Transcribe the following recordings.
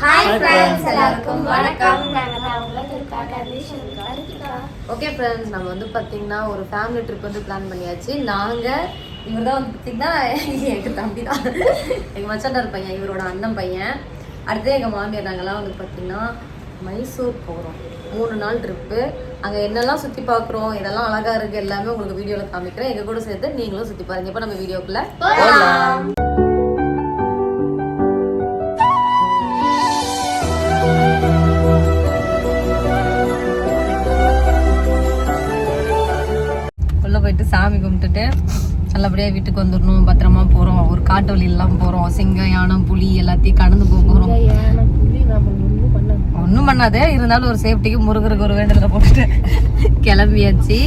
Hi friends, எல்லாருக்கும் வணக்கம். Okay friends, நம்ம வந்து பார்த்தீங்கன்னா ஒரு ஃபேமிலி ட்ரிப் வந்து பிளான் பண்ணியாச்சு. நாங்கள் இவர் தான் வந்து பார்த்தீங்கன்னா எங்கள் தம்பி தான், எங்கள் மச்சாண்டார் பையன், இவரோட அண்ணன் பையன். அடுத்து எங்கள் மாமியார். நாங்கள்லாம் வந்து பார்த்தீங்கன்னா மைசூர் போகிறோம். 3 நாள் ட்ரிப்பு. அங்கே என்னெல்லாம் சுற்றி பார்க்குறோம், இதெல்லாம் அழகாக இருக்குது, எல்லாமே உங்களுக்கு வீடியோவில் காமிக்கிறேன். எங்கள் கூட சேர்த்து நீங்களும் சுற்றி பாருங்க. இப்போ நம்ம வீடியோக்குள்ளே போகலாம். போயிட்டு சாமி கும்பிட்டுட்டு நல்லபடியாக வீட்டுக்கு வந்துடணும். பத்திரமா போகிறோம். ஒரு காட்டு வழியெல்லாம் போகிறோம். சிங்கம், யானை, புலி எல்லாத்தையும் கடந்து போகிறோம். ஒன்றும் பண்ணாது, இருந்தாலும் ஒரு சேஃப்டிக்கு முருகருக்கு ஒரு வேண்டுதலை போட்டுட்டு கிளம்பியாச்சு.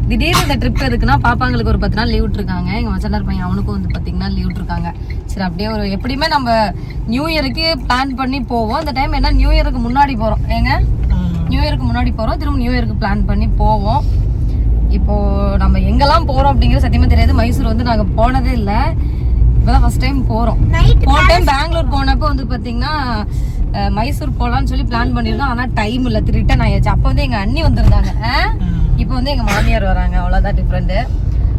திடீர்னு இந்த ட்ரிப் எதுக்குன்னா, பாப்பாங்களுக்கு ஒரு 10 நாள் லீவ் விட்டுருக்காங்க. எங்கள் மச்சாண்டார் பையன் அவனுக்கும் வந்து பார்த்தீங்கன்னா லீவ் விட்டுருக்காங்க. சரி, அப்படியே ஒரு எப்படியுமே நம்ம நியூ இயருக்கு பிளான் பண்ணி போவோம். இந்த டைம் என்ன நியூ இயருக்கு முன்னாடி போகிறோம். நியூ இயருக்கு முன்னாடி போகிறோம். திரும்ப நியூ இயருக்கு பிளான் பண்ணி போவோம். இப்போ நம்ம எங்கெல்லாம் போறோம் அப்படிங்கிறது சத்தியமா தெரியாது. மைசூர் வந்து நாங்க போனதே இல்லை, இப்பதான் ஃபர்ஸ்ட் டைம் போறோம். போன டைம் பெங்களூர் போனப்போ வந்து பாத்தீங்கன்னா மைசூர் போலான்னு சொல்லி பிளான் பண்ணிருந்தோம். ஆனா டைம் இல்ல, ரிட்டர்ன் ஆயாச்சு. அப்போ வந்து எங்க அண்ணி வந்திருந்தாங்க. இப்போ வந்து எங்க மாமியார் வராங்க. அவ்வளவுதான் டிஃப்ரெண்ட்.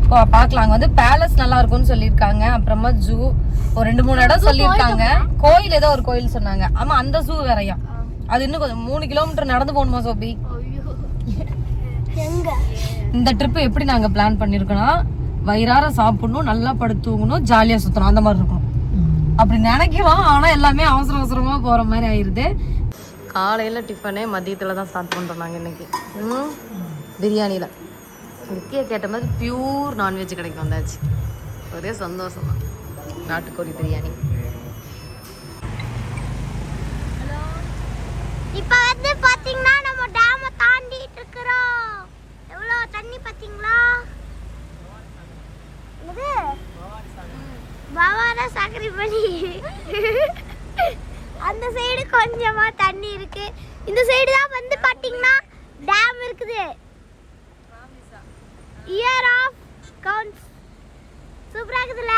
இப்போ பாக்கலாம். வந்து பேலஸ் நல்லா இருக்கும்னு சொல்லியிருக்காங்க. அப்புறமா ஜூ ஒரு 2-3 இடம் சொல்லியிருக்காங்க. கோயில் ஏதோ ஒரு கோயில் சொன்னாங்க. ஆமா, அந்த ஜூ வேறையா. அது இன்னும் கொஞ்சம் 3 கிலோமீட்டர் நடந்து போகணுமா சோபி? இந்த ட்ரிப் எப்படி நாங்க பிளான் பண்ணிருக்கோம்னா, வயிறார சாப்பிடணும், நல்லா படுத்து தூங்கணும், ஜாலியா சுத்தணும், அந்த மாதிரி இருக்கும். அப்படி நினைக்கிறோம். ஆனா எல்லாமே அவசர அவசரமா போற மாதிரி ஆயிருது. காலையில டிஃபனே மதியத்துல தான் ஸ்டார்ட் பண்றோம் நாங்க இன்னைக்கு. பிரியாணியில முக்கிய கேட்ட மாதிரி பியூர் நான்வெஜ் கிடைக்கும். வந்தாச்சு, ஒரே சந்தோஷம் தான். நாட்டுக்கோழி பிரியாணி. இப்போ வந்து பாத்தீங்கன்னா நம்ம டேமை தாண்டிட்டு இருக்கோம். எவ்வளோ தண்ணி பாத்தீங்களா? இது பவானா சாக்கரி பண்ணி. அந்த சைடு கொஞ்சமா தண்ணி இருக்கு. இந்த சைடு தான் வந்து பாத்தீங்கன்னா டேம் இருக்குது. இயர் ஆஃப் கவுண்ட்ஸ் சூப்பரா இருக்குதுல.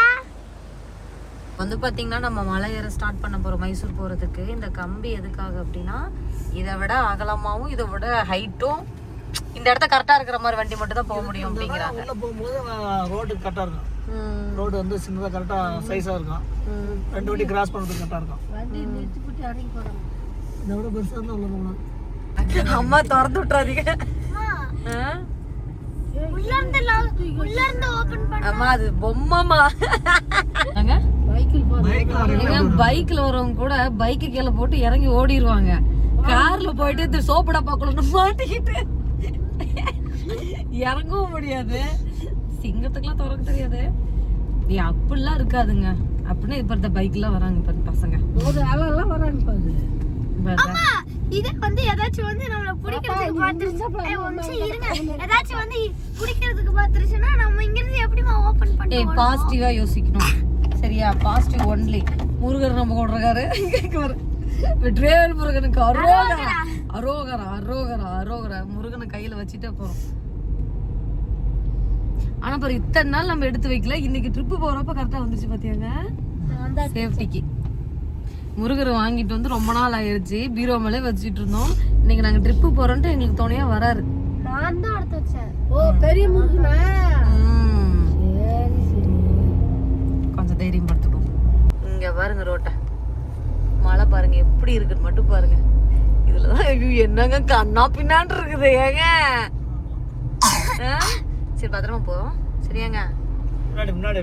வந்து பார்த்தீங்கன்னா நம்ம மலை ஏற ஸ்டார்ட் பண்ண போகிறோம் மைசூர் போகிறதுக்கு. இந்த கம்பி எதுக்காக அப்படின்னா, இதை விட அகலமாகவும் இதை விட ஹைட்டும் இந்த இடத்த கரெக்டாக இருக்கிற மாதிரி வண்டி மட்டும் தான் போக முடியும் அப்படிங்கிறாங்க. உள்ள போகும்போது ரோடு கரெக்டாக இருக்கும். ரோடு வந்து சின்னதாக கரெக்டாக சைஸாக இருக்கும். 2 வண்டி கிராஸ் பண்ணுறதுக்கு கரெக்டாக இருக்கும். வண்டி நிறுத்தி போட்டு இறங்கி போகிறாங்க. இதை விட பெருசாக இருந்தால் உள்ள போகலாம். அம்மா திறந்து விட்டுறாதீங்க. அம்மா அது பொம்மைமா. பைக்ல வரவங்க கூட பைக்கு கீழே போட்டு இறங்கி ஓடிடுவாங்க. கார்ல போயிட்டு சோப்படா பாக்கணும்னு மாட்டிக்கிட்டு இறங்கவும் முடியாது. சிங்கத்துக்குலாம் திறக்க தெரியாது. அப்படிலாம் இருக்காதுங்க. அப்படின்னா இப்ப இந்த பைக்லாம் வராங்க பசங்க, வராங்க. இது வந்து ஏதாச்சும் வந்து நம்மள பிடிக்கிறதுக்கு ஏதாச்சும் வந்து பிடிக்கிறதுக்கு பாத்துருச்சுன்னா நம்ம இங்க இருந்து எப்படிமா ஓபன் பண்ணி பாசிட்டிவா யோசிக்கணும். சரியா? Positive only. முருகர் நம்ம கொடுறாரு. வெற்றிவேல் முருகனுக்கு அரோகரா அரோகரா அரோகரா அரோகரா. முருகனை கையில வச்சுட்டே போறோம். ஆனா பாரு, இத்தனை நாள் நம்ம எடுத்து வைக்கல. இன்னைக்கு ட்ரிப்பு போறப்ப கரெக்டா வந்துச்சு பாத்தியாங்க. சேஃப்டிக்கு முருகர் வாங்கிட்டு வந்து ரொம்ப நாள் ஆயிடுச்சு. பீரோ மேலே வச்சுட்டு இருந்தோம். இன்னைக்கு நாங்க ட்ரிப்பு போறோம்ட்டு எங்களுக்கு துணையா வராரு. நான் தான் அடுத்து வச்சேன். ஓ, பெரிய முருகனா. கொஞ்சம் தைரியம் படுத்துடும். இங்க பாருங்க ரோட்டை, மழை பாருங்க எப்படி இருக்குன்னு மட்டும் பாருங்க. இதுலதான் என்னங்க கண்ணா பின்னாண்டு இருக்குது. ஏங்க சரி, பத்திரமா போவோம். சரியாங்க? முன்னாடி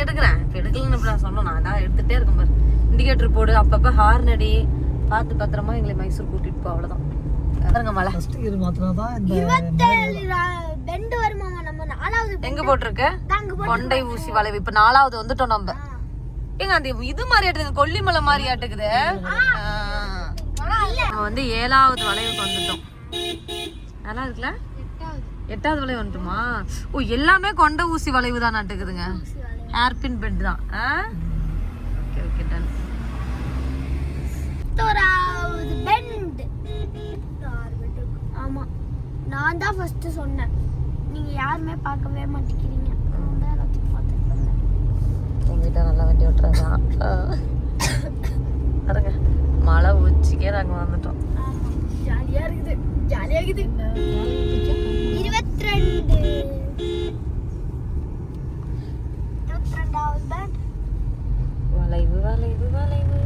எடுக்கிறேன். இப்ப எடுக்கலன்னு சொன்னோம். நான் தான் எடுத்துட்டே இருக்கேன் பாரு. இண்டிகேட்டர் போடு, அப்பப்ப ஹார்ன் அடி, பார்த்து பத்திரமா எங்களை மைசூர் கூட்டிட்டு போ. அவ்வளவுதான். மழை எங்க போட்டிருக்க? கொண்டை ஊசி வளைவு. இப்ப 4வது வந்துட்டோம் நம்ம. ஏங்க அந்த இது மாதிரி ஆட்டுது, கொல்லிமலை மாதிரி ஆட்டுக்குது. நம்ம வந்து 7வது வளைவுக்கு வந்துட்டோம். நல்லா இருக்குல்ல? 8வது வளைவு வந்துட்டுமா? ஓ, எல்லாமே கொண்ட ஊசி வளைவு தான் நாட்டுக்குதுங்க. ஹேர்பின் பெட் தான். Okay okay, done. ஆமா, நான் தான் ஃபர்ஸ்ட் சொன்னேன். நீங்க யாருமே பார்க்கவே மாட்டேங்கிறீங்க. நான் தான் எல்லாத்தையும் பார்த்துட்டு உங்ககிட்ட நல்லா வண்டி ஓட்டுறாங்க. பாருங்க பீச்சுக்கே நாங்கள் வந்துட்டோம். ஜாலியா இருக்குது, ஜாலியா இருக்குது. 22வது பேண்ட். வளைவு வளைவு வளைவு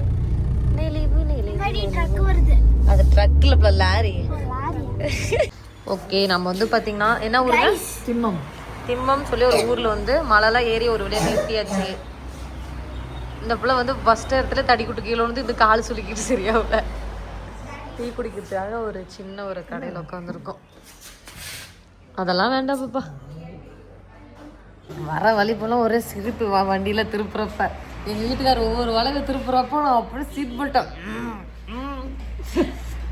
நெளிவு நெளிவு. ட்ரக் வருது. அது ட்ரக்ல லாரி. லாரி. ஓகே, நம்ம வந்து பாத்தீங்கன்னா என்ன ஊருங்க? திம்மம். திம்மம் சொல்லி ஒரு ஊர்ல வந்து மலைலாம் ஏறி ஒரு வழியா நிறுத்தியாச்சு. இந்த பிள்ளை வந்து ஃபர்ஸ்ட் இடத்துல தடிக்குட்டு கீழே வந்து இந்த கால் சுலுக்கிட்டு சரியாகல. டீ குடிக்கிறதுக்காக ஒரு சின்ன ஒரு கடையில் உட்காந்துருக்கோம். அதெல்லாம் வேண்டாம் பாப்பா. வர வழி போல ஒரே சிரிப்பு வண்டியில திருப்புறப்ப. எங்க வீட்டுக்காரர் ஒவ்வொரு வளைவு திருப்புறப்போ நான் அப்படியே சீட் போட்டேன்.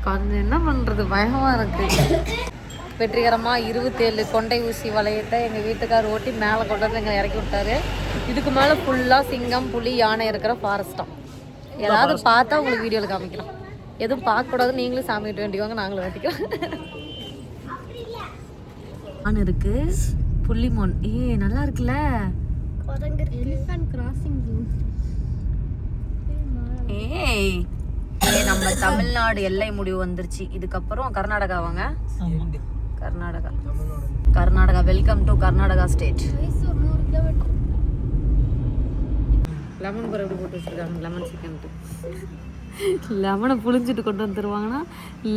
கொஞ்சம் என்ன பண்றது, பயமா இருக்கு. வெற்றிகரமா 27 கொண்டை ஊசி வளையத்தை எங்க வீட்டுக்காரர் ஓட்டி மேலே கொண்டு வந்து எங்களை இறக்கி விட்டாரு. இதுக்கு மேல ஃபுல்லா சிங்கம் புலி யானை இருக்கிற ஃபாரஸ்டம். ஏதாவது பார்த்தா உங்களுக்கு வீடியோவில் காமிக்கிறோம். எதுவும் பார்க்கக்கூடாது, நீங்களும் சாமி விட்டு வேண்டிவாங்க, நாங்களும் வேண்டிக்கிறோம். ஆன் இருக்கு, புள்ளிமோன். நல்லா இருக்குல்ல. Elephant crossing zone. நம்ம தமிழ்நாடு எல்லை முடிவு வந்துருச்சு. இதுக்கப்புறம் கர்நாடகா வாங்க. Karnataka welcome to Karnataka state. Mysore 100 kilometre. Lemon கூட எப்படி போட்டு வச்சிருக்காங்க, லெமன் சிக்கன். லெமனை புளிஞ்சிட்டு கொண்டு வந்து தருவாங்கன்னா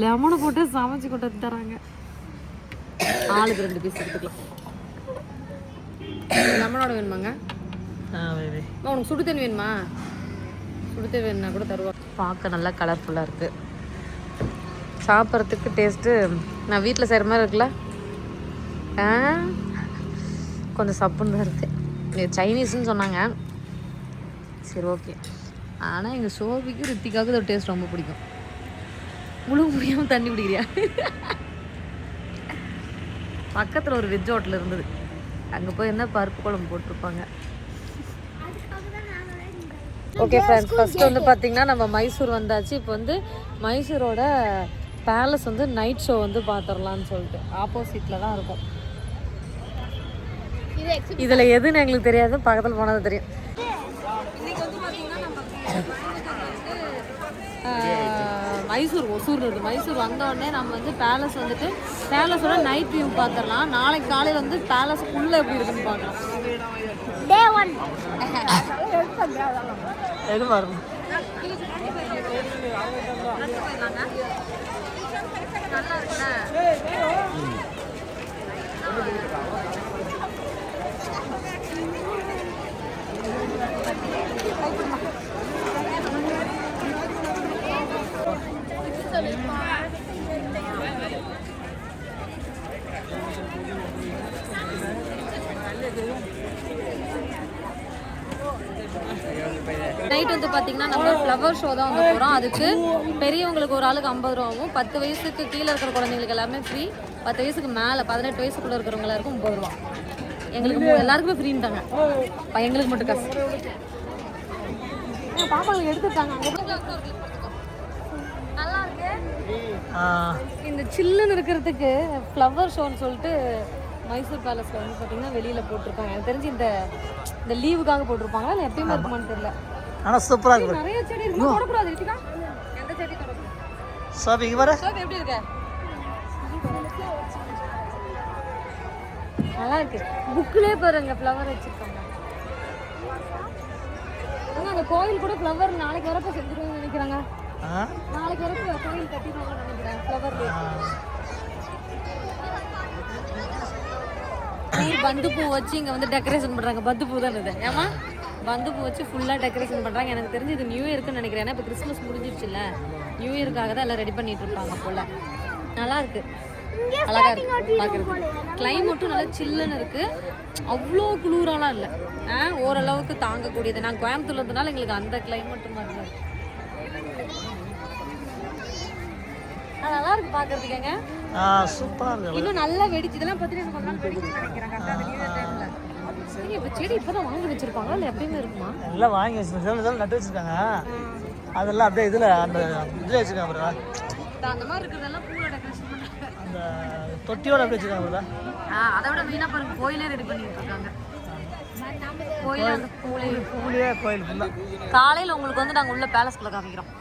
லெமனை போட்டு சமைச்சு கொண்டு வந்து தராங்க. ஆளுக்கு 2 பீஸ் எடுத்துக்கலாம். லெமனோட வேணுமாங்க? உனக்கு சுடு தண்ணி வேணுமா? சுடு தண்ணி வேணுன்னா கூட தருவாங்க. பார்க்க நல்லா கலர்ஃபுல்லாக இருக்குது. சாப்பிட்றதுக்கு டேஸ்ட்டு நான் வீட்டில் செய்கிற மாதிரி இருக்குல்ல. கொஞ்சம் சப்புன்னு தான் இருக்குது. சைனீஸ்ன்னு சொன்னாங்க. சரி ஓகே. ஆனால் எங்கள் சோபிக்கு ரித்திக்காவுக்கு ஒரு டேஸ்ட் ரொம்ப பிடிக்கும். முழுக முடியாமல் தண்ணி பிடிக்கிறியா? பக்கத்தில் ஒரு வெஜ் ஹோட்டல் இருந்தது, அங்கே போய் இருந்தால் பருப்பு குழம்பு போட்டிருப்பாங்க. ஓகே ஃப்ரெண்ட்ஸ், ஃபஸ்ட்டு வந்து பார்த்திங்கன்னா நம்ம மைசூர் வந்தாச்சு. இப்போ வந்து மைசூரோட பேலஸ் வந்து நைட் ஷோ வந்து பார்த்துடலான்னு சொல்லிட்டு ஆப்போசிட்டில் தான் இருக்கும். இதில் எதுன்னு எங்களுக்கு தெரியாது, பக்கத்தில் போனது தெரியும். மைசூர் ஒசூர் இருக்குது. மைசூர் வந்தோடனே நம்ம வந்து பேலஸ் வந்துட்டு பேலஸோட நைட் வியூ பார்த்துடலாம். நாளைக்கு காலையில் வந்து பேலஸுக்குள்ளே எப்படி இருக்குன்னு பார்க்கலாம். டே 1 எது வரும்? நல்லா இருக்குல்ல. நைட் வந்து பார்த்தீங்கன்னா நம்ம ஃப்ளவர் ஷோ தான் வந்து போகிறோம். அதுக்கு பெரியவங்களுக்கு ஒரு ஆளுக்கு 50 ரூபா ஆகும். 10 வயசுக்கு கீழே இருக்கிற குழந்தைங்களுக்கு எல்லாமே ஃப்ரீ. 10 வயசுக்கு மேலே 18 வயசுக்குள்ளே இருக்கிறவங்க எல்லாருக்கும் 30 ரூபா. எங்களுக்கு எல்லாருக்குமே ஃப்ரீன்ட்டாங்க. எங்களுக்கு மட்டும் காசு. பாப்பாங்களுக்கு எடுத்துட்டாங்க. நல்லா இருக்கு. இந்த சில்லுன்னு இருக்கிறதுக்கு ஃப்ளவர் ஷோன்னு சொல்லிட்டு மைசூர் பேலஸில் வந்து பார்த்தீங்கன்னா வெளியில் போட்டிருக்காங்க. எனக்கு தெரிஞ்சு இந்த லீவுக்காக போட்டிருப்பாங்க, இல்லை எப்பயுமே இருக்குமான்னு தெரியல. ஆனால் சூப்பராக இருக்கு. நிறைய செடி இருக்கு. தொடக்கூடாது இருக்கா? எந்த செடி தொடக்கூடாது? சோபி இங்க வர. சோபி எப்படி இருக்கு? நல்லா இருக்கு. புக்லேயே பாருங்க ஃப்ளவர் வச்சிருக்காங்க. அந்த கோயில் கூட ஃப்ளவர் நாளைக்கு வரப்போ செஞ்சுருவாங்கன்னு நினைக்கிறாங்க. நாளைக்கு வரப்போ கோயில் கட்டிடுவாங்கன்னு நினைக்கிறேன் ஃப்ளவர்லேயே. பந்து பூ வச்சு இங்கே வந்து டெக்கரேஷன் பண்ணுறாங்க. பந்து பூ தான் இது. ஏமா பந்து பூ வச்சு ஃபுல்லாக டெக்கரேஷன் பண்ணுறாங்க. எனக்கு தெரிஞ்சு இது நியூ இயர்க்குன்னு நினைக்கிறேன். ஏன்னா இப்போ கிறிஸ்மஸ் முடிஞ்சிருச்சுல்ல, நியூ இயர்க்காக தான் எல்லாம் ரெடி பண்ணிட்டு இருப்பாங்க போல். நல்லா இருக்கு, அழகா இருக்கு பார்க்குறது. கிளைமேட்டும் நல்லா சில்லுன்னு இருக்கு. அவ்வளோ குளிராலாம் இல்லை, ஓரளவுக்கு தாங்கக்கூடியது. நான் கோயம்புத்தூர்ல இருந்தனால எங்களுக்கு அந்த கிளைமேட்டு மாதிரி தான் இருக்கு. நல்லா இருக்கு பார்க்கறதுக்கேங்க. சூப்பரா இருக்கு. இன்னும் நல்லா வெடிச்சு இதெல்லாம் பத்திரிக்கை கொஞ்ச நாள் வெடிச்சு நினைக்கிறேன். கரெக்டாக அந்த நியூ டைம்ல. இப்போ செடி இப்போதான் வாங்கி வச்சிருப்பாங்களா இல்லை எப்பயுமே இருக்குமா? எல்லாம் வாங்கி வச்சிருக்காங்க, நட்டு வச்சிருக்காங்க. அதெல்லாம் அப்படியே இதில் அந்த இதில் வச்சுருக்காங்க ப்ரோ. அந்த மாதிரி இருக்கிறதெல்லாம் பூவில் டெக்கரேஷன் பண்ணுறாங்க. அந்த தொட்டியோட அப்படியே வச்சுருக்காங்க ப்ரோ. அதை விட மெயினாக பாருங்க, கோயிலே ரெடி பண்ணிட்டு இருக்காங்க. கோயில் அந்த பூலியே கோயில் ஃபுல்லாக. காலையில் உங்களுக்கு வந்து நாங்கள் உள்ள பேலஸ்குள்ளே காமிக்கிறோம்.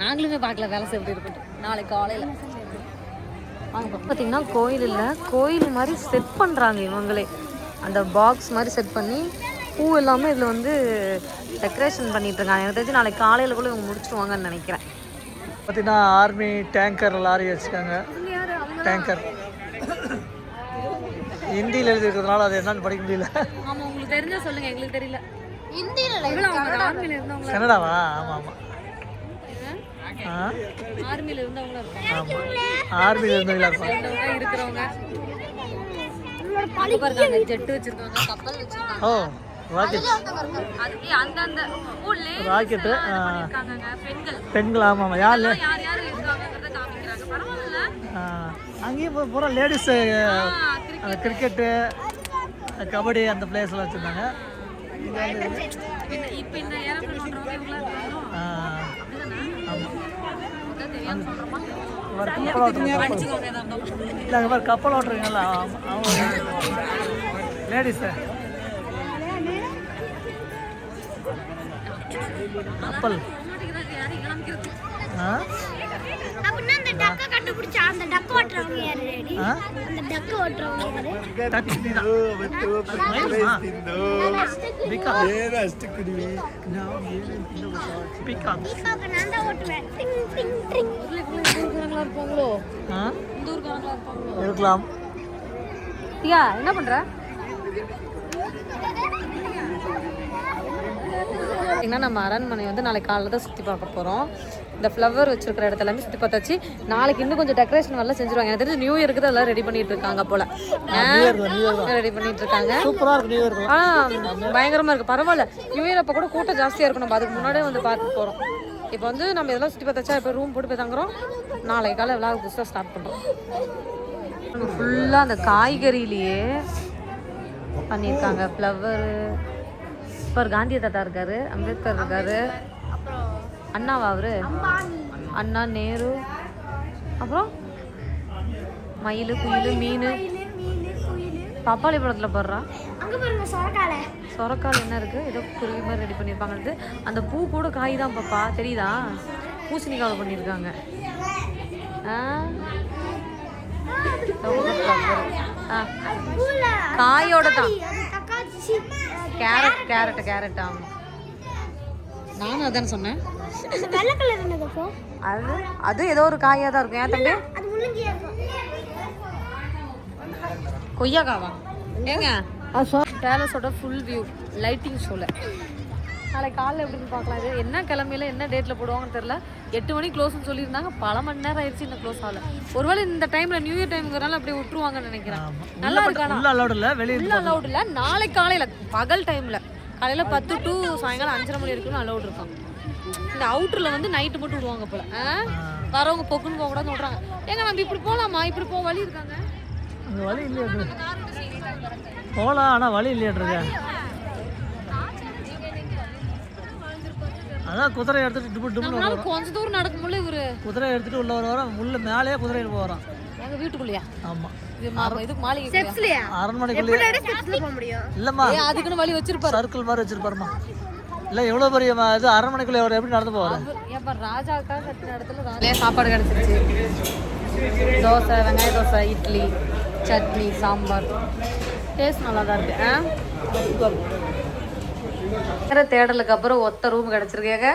நாங்களுமே பார்க்கல வேலை எப்படி இருக்கட்டும் நாளைக்கு காலையில். அங்கே பார்த்தீங்கன்னா கோயில் இல்லை, கோயில் மாதிரி செட் பண்ணுறாங்க இவங்களே. அந்த பாக்ஸ் மாதிரி செட் பண்ணி பூ எல்லாமே இதில் வந்து டெக்கரேஷன் பண்ணிட்டு இருக்காங்க. எனக்கு தெரிஞ்சு நாளைக்கு காலையில் கூட இவங்க முடிச்சிருவாங்கன்னு நினைக்கிறேன். பார்த்தீங்கன்னா ஆர்மி டேங்கர் லாரி வச்சுருக்காங்க. டேங்கர் ஹிந்தியில் எழுதிருக்கிறதுனால அது என்னன்னு படிக்க முடியல. ஆமாம், உங்களுக்கு தெரிஞ்சா சொல்லுங்கள், எங்களுக்கு தெரியல. கனடாவா? ஆமாம் ஆமாம், ஆர்மியில் இருந்தவங்களா இருப்பாங்க. ஆமாம் ஆர்மியில் இருந்தவங்களா இருப்பாங்க. இருக்கிறவங்க பாருங்க, ஜெட்டு வச்சிருக்காங்க, கப்பல் வச்சிருக்காங்க. ஓ ராக்கெட், அதுக்கு அந்த ராக்கெட்டு பெண்கள் பெண்கள். ஆமாம் ஆமாம், யார் யார் யார் இருக்காங்கன்றத காமிக்கிறாங்க. பரவாயில்ல, அங்கேயும் பூரா லேடிஸு அந்த கிரிக்கெட்டு கபடி அந்த பிளேஸ்லாம் வச்சுருந்தாங்க. இப்போ இந்த ஏரோப்ளேன் பண்றவங்க இவங்களா இருக்காங்க. இல்லை கப்பல் ஓட்டுறீங்களா அவங்க லேடிஸு. கப்பல் இருக்கலாம். என்ன பண்ற? நம்ம அரண்மனை வந்து நாளைக்கு காலையில் தான் சுற்றி பார்க்க போகிறோம். இந்த ஃப்ளவர் வச்சிருக்கிற இடத்துல எல்லாமே சுற்றி பார்த்தாச்சு. நாளைக்கு இன்னும் கொஞ்சம் டெக்கரேஷன் வரலாம் செஞ்சுருவாங்க. எனக்கு தெரிஞ்சு நியூ இயருக்கு தான் எல்லாம் ரெடி பண்ணிட்டு இருக்காங்க போல. ரெடி பண்ணிட்டு இருக்காங்க. பயங்கரமா இருக்கு. பரவாயில்ல, நியூ இயர் அப்போ கூட கூட்டம் ஜாஸ்தியாக இருக்கும். நம்ம அதுக்கு முன்னாடியே வந்து பார்க்க போகிறோம். இப்போ வந்து நம்ம இதெல்லாம் சுற்றி பார்த்தாச்சா, இப்போ ரூம் போட்டு போய் தங்குறோம். நாளைக்கு காலை விழா புதுசாக ஸ்டார்ட் பண்ணுறோம். ஃபுல்லாக அந்த காய்கறியிலேயே பண்ணியிருக்காங்க. ஃப்ளவரு, இப்போ காந்திய தாத்தா இருக்காரு, அம்பேத்கர் இருக்காரு, அண்ணாவா அவரு, அண்ணா, நேரு, அப்புறம் மயில், குயில், மீன். பப்பாளி பழத்தில் போடுறா. சொரக்கால் என்ன இருக்கு, ஏதோ குருவி மாதிரி ரெடி பண்ணியிருப்பாங்க. அந்த பூ கூட காய் தான் பாப்பா, தெரியுதா? பூசணிக்காவில் பண்ணியிருக்காங்க. காயோட தான். கேரட். ஆமாம், நானும் அதானே சொன்னேன். அது ஏதோ ஒரு காயாக தான் இருக்கும். ஏன் தம்பி? கொய்யாக்காவா? ஏங்க பேலஸோட ஃபுல் வியூ லைட்டிங் ஷோவில் நாளைக்கு காலையில் எப்படின்னு பார்க்கலாம். இது என்ன கிழமையில என்ன டேட்டில் போடுவாங்கன்னு தெரியல. 8 மணிக்கு க்ளோஸ்ன்னு சொல்லியிருந்தாங்க. பல மணி நேரம் ஆயிடுச்சு, இன்னும் க்ளோஸ் ஆகல. ஒருவேளை இந்த டைமில் நியூ இயர் டைமுங்கிறனால அப்படியே விட்டுருவாங்கன்னு நினைக்கிறேன். நல்லா இருக்கானா? உள்ள அலௌட் இல்லை. நாளைக்கு காலையில் பகல் டைமில் காலையில் 10 to சாயங்காலம் 5:30 மணி வரைக்கும் அலௌட் இருக்கும். இந்த அவுட்டரில் வந்து நைட்டு மட்டும் விடுவாங்க போல. வரவங்க பொக்குன்னு போகக்கூடாதுன்னு விட்றாங்க. ஏங்க நம்ம இப்படி போகலாமா? இப்படி போக வழி இருக்காங்க? வழி இல்லையா? போகலாம், ஆனால் வழி இல்லையாட்ருக்க. அதான் குதிரை எடுத்துட்டு கொஞ்ச தூரம் நடக்கும் போல இவரு குதிரை எடுத்துட்டு உள்ள வர உள்ள மேலேயே குதிரையில் போகிறான். எங்க வீட்டுக்குள்ளயா? ஆமா, இதுக்கு மாளிகை அரண்மனைக்குள்ளே இல்லம்மா. அதுக்குன்னு வழி வச்சிருப்பாரு, சர்க்கிள் மாதிரி வச்சிருப்பாருமா. இல்லை எவ்வளோ பெரிய இது அரண்மனைக்குள்ளே அவர் எப்படி நடந்து போவார்? ராஜாவுக்காக கட்டின இடத்துல சாப்பாடு கிடச்சிருச்சு. தோசை, வெங்காய தோசை, இட்லி, சட்னி, சாம்பார். டேஸ்ட் நல்லா தான் இருக்கு. தேடலுக்கு அப்புறம் ஒத்த ரூம் கிடச்சிருக்கேங்க.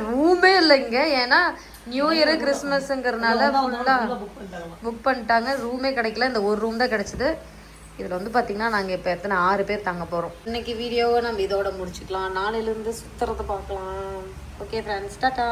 ரூமே இல்லை இங்கே. ஏன்னா நியூ இயரு கிறிஸ்மஸ்ங்கிறதுனால ஃபுல்லாக புக் பண்ணிட்டாங்க. ரூமே கிடைக்கல. இந்த ஒரு ரூம் தான் கிடச்சிது. இதில் வந்து பார்த்திங்கன்னா நாங்கள் இப்போ எத்தனை 6 பேர் தங்க போகிறோம். இன்றைக்கி வீடியோவை நம்ம இதோட முடிச்சுக்கலாம். நாளையிலேருந்து சுற்றுறதை பார்க்கலாம். Okay friends, tata.